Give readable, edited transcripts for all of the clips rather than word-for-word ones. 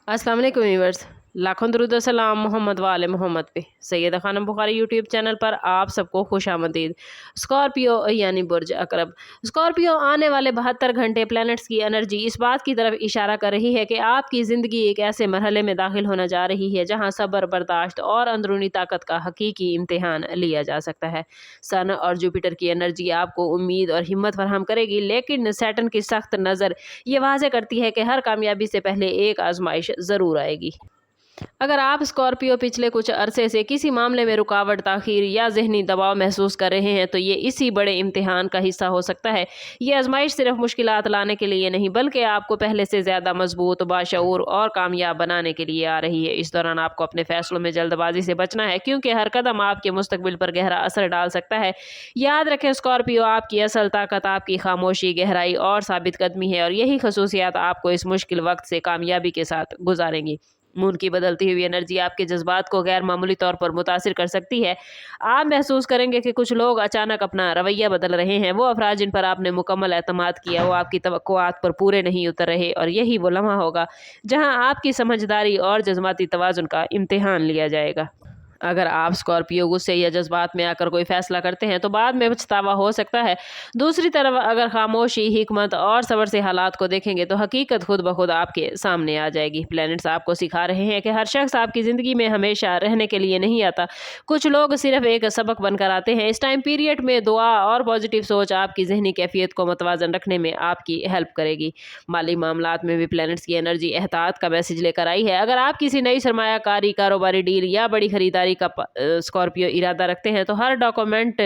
अस्सलाम वालेकुम व्यूअर्स, लाखों दरूद व सलाम मोहम्मद वाले मोहम्मद पे। सैयदा खानम बुखारी यूट्यूब चैनल पर आप सबको खुशामदीद। स्कॉर्पियो यानी बुर्ज अकरब। स्कॉर्पियो आने वाले 72 घंटे प्लैनेट्स की एनर्जी इस बात की तरफ इशारा कर रही है कि आपकी ज़िंदगी एक ऐसे मरहले में दाखिल होने जा रही है जहां सब्र, बर्दाश्त और अंदरूनी ताकत का हकीकी इम्तिहान लिया जा सकता है। सन और जुपिटर की एनर्जी आपको उम्मीद और हिम्मत फराहम करेगी, लेकिन सैटर्न की सख्त नज़र ये वाज़े करती है कि हर कामयाबी से पहले एक आजमाइश ज़रूर आएगी। अगर आप स्कॉर्पियो पिछले कुछ अरसे से किसी मामले में रुकावट, ताख़ीर या ज़हनी दबाव महसूस कर रहे हैं तो ये इसी बड़े इम्तिहान का हिस्सा हो सकता है। ये आजमाइश सिर्फ मुश्किलात लाने के लिए नहीं, बल्कि आपको पहले से ज़्यादा मजबूत, बाशऊर और कामयाब बनाने के लिए आ रही है। इस दौरान आपको अपने फैसलों में जल्दबाजी से बचना है, क्योंकि हर कदम आपके मुस्तकबिल पर गहरा असर डाल सकता है। याद रखें, स्कॉर्पियो आपकी असल ताकत आपकी खामोशी, गहराई और साबित कदमी है, और यही खसूसियात आपको इस मुश्किल वक्त से कामयाबी के साथ गुजारेंगी। मून की बदलती हुई एनर्जी आपके जज्बात को गैर मामूली तौर पर मुतासिर कर सकती है। आप महसूस करेंगे कि कुछ लोग अचानक अपना रवैया बदल रहे हैं। वो अफराद जिन पर आपने मुकम्मल एतमाद किया, वो आपकी तवक्कुआत पर पूरे नहीं उतर रहे, और यही वो लम्हा होगा जहां आपकी समझदारी और जज्बाती तवाज़ुन का इम्तिहान लिया जाएगा। अगर आप स्कॉर्पियो गुस्से या जज्बात में आकर कोई फैसला करते हैं तो बाद में पछतावा हो सकता है। दूसरी तरफ अगर खामोशी, हिकमत और सब्र से हालात को देखेंगे तो हकीकत खुद ब खुद आपके सामने आ जाएगी। प्लैनेट्स आपको सिखा रहे हैं कि हर शख्स आपकी ज़िंदगी में हमेशा रहने के लिए नहीं आता। कुछ लोग सिर्फ एक सबक बनकर आते हैं। इस टाइम पीरियड में दुआ और पॉजिटिव सोच आपकी जहनी कैफियत को मतवाजन रखने में आपकी हेल्प करेगी। माली मामलात में भी प्लैनेट्स की एनर्जी एहतियात का मैसेज लेकर आई है। अगर आप किसी नई सरमायाकारी, कारोबारी डील या बड़ी खरीदारी का स्कॉर्पियो इरादा रखते हैं तो हर डॉक्यूमेंट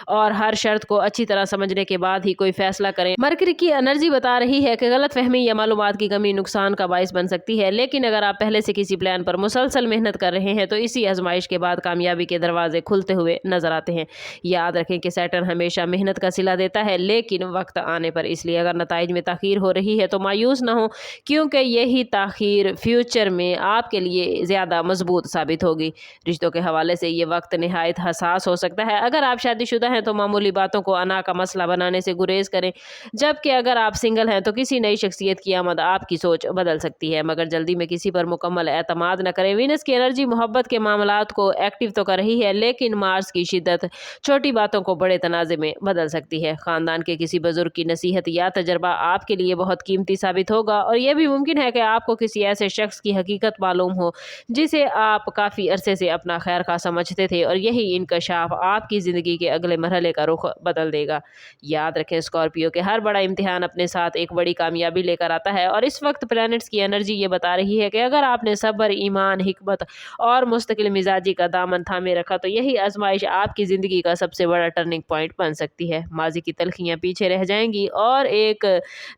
और हर शर्त को अच्छी तरह समझने के बाद ही कोई फैसला करें। मरकरी की एनर्जी बता रही है कि गलत फहमी या मालूमात की कमी नुकसान का बाइस बन सकती है, लेकिन अगर आप पहले से किसी प्लान पर मुसलसल मेहनत कर रहे हैं तो इसी आजमाइश के बाद कामयाबी के दरवाजे खुलते हुए नजर आते हैं। याद रखें कि सैटर्न हमेशा मेहनत का सिला देता है, लेकिन वक्त आने पर। इसलिए अगर नताइज में ताखीर हो रही है तो मायूस ना हो, क्योंकि यही ताखीर फ्यूचर में आपके लिए ज़्यादा मजबूत साबित होगी। रिश्तों के हवाले से ये वक्त निहायत हसास हो सकता है। अगर आप शादीशुदा हैं तो मामूली बातों को अना का मसला बनाने से गुरेज करें, जबकि अगर आप सिंगल हैं तो किसी नई शख्सियत की आमद आपकी सोच बदल सकती है, मगर जल्दी में किसी पर मुकम्मल एतमाद न करें। वीनस की एनर्जी मोहब्बत के मामलात को एक्टिव तो कर रही है, लेकिन मार्स की शिद्दत छोटी बातों को बड़े तनाज़े में बदल सकती है। ख़ानदान के किसी बुजुर्ग की नसीहत या तजर्बा आपके लिए बहुत कीमती साबित होगा, और यह भी मुमकिन है कि आपको किसी ऐसे शख्स की हकीकत मालूम हो जिसे आप काफ़ी अरसे से अपना खैर खा समझते थे, और यही इंकशाफ आपकी ज़िंदगी के अगले मरहले का रुख बदल देगा। याद रखें, स्कॉर्पियो के हर बड़ा इम्तिहान अपने साथ एक बड़ी कामयाबी लेकर आता है, और इस वक्त प्लैनेट्स की एनर्जी ये बता रही है कि अगर आपने सब्र, ईमान, हिकमत और मुस्तकिल मिजाजी का दामन थामे रखा तो यही आजमाइश आपकी ज़िंदगी का सबसे बड़ा टर्निंग पॉइंट बन सकती है। माजी की तलखियाँ पीछे रह जाएंगी और एक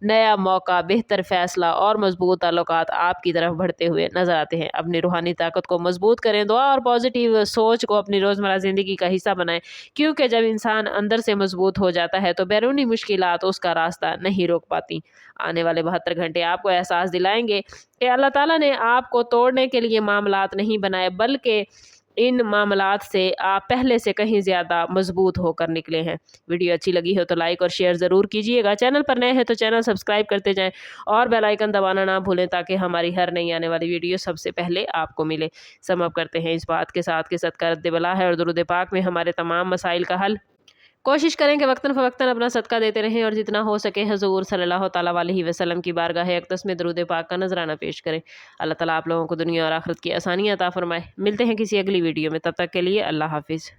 नया मौका, बेहतर फैसला और मजबूत ताल्लुकात आपकी तरफ बढ़ते हुए नजर आते हैं। अपनी रूहानी ताकत को मजबूत करें, दुआ और पॉजिटिव सोच को अपनी रोज़मर्रा ज़िंदगी का हिस्सा बनाएं, क्योंकि जब इंसान अंदर से मजबूत हो जाता है तो बैरूनी मुश्किलात उसका रास्ता नहीं रोक पाती। आने वाले 72 घंटे आपको एहसास दिलाएंगे कि अल्लाह ताला ने आपको तोड़ने के लिए मामलात नहीं बनाए, बल्कि इन मामलात से आप पहले से कहीं ज़्यादा मजबूत होकर निकले हैं। वीडियो अच्छी लगी हो तो लाइक और शेयर ज़रूर कीजिएगा। चैनल पर नए हैं तो चैनल सब्सक्राइब करते जाएं और बेल आइकन दबाना ना भूलें, ताकि हमारी हर नई आने वाली वीडियो सबसे पहले आपको मिले। सम अप करते हैं इस बात के साथ कि सदका रद्द बला है और दुरूद पाक में हमारे तमाम मसाइल का हल। कोशिश करें कि वक्तन फ़वक्तन अपना सदका देते रहें, और जितना हो सके हुज़ूर सल्लल्लाहु तआला अलैहि वसल्लम की बारगाह अक़दस में दुरूद पाक का नजराना पेश करें। अल्लाह ताला आप लोगों को दुनिया और आखिरत की आसानियाँ अता फरमाए। मिलते हैं किसी अगली वीडियो में, तब तक के लिए अल्लाह हाफिज़।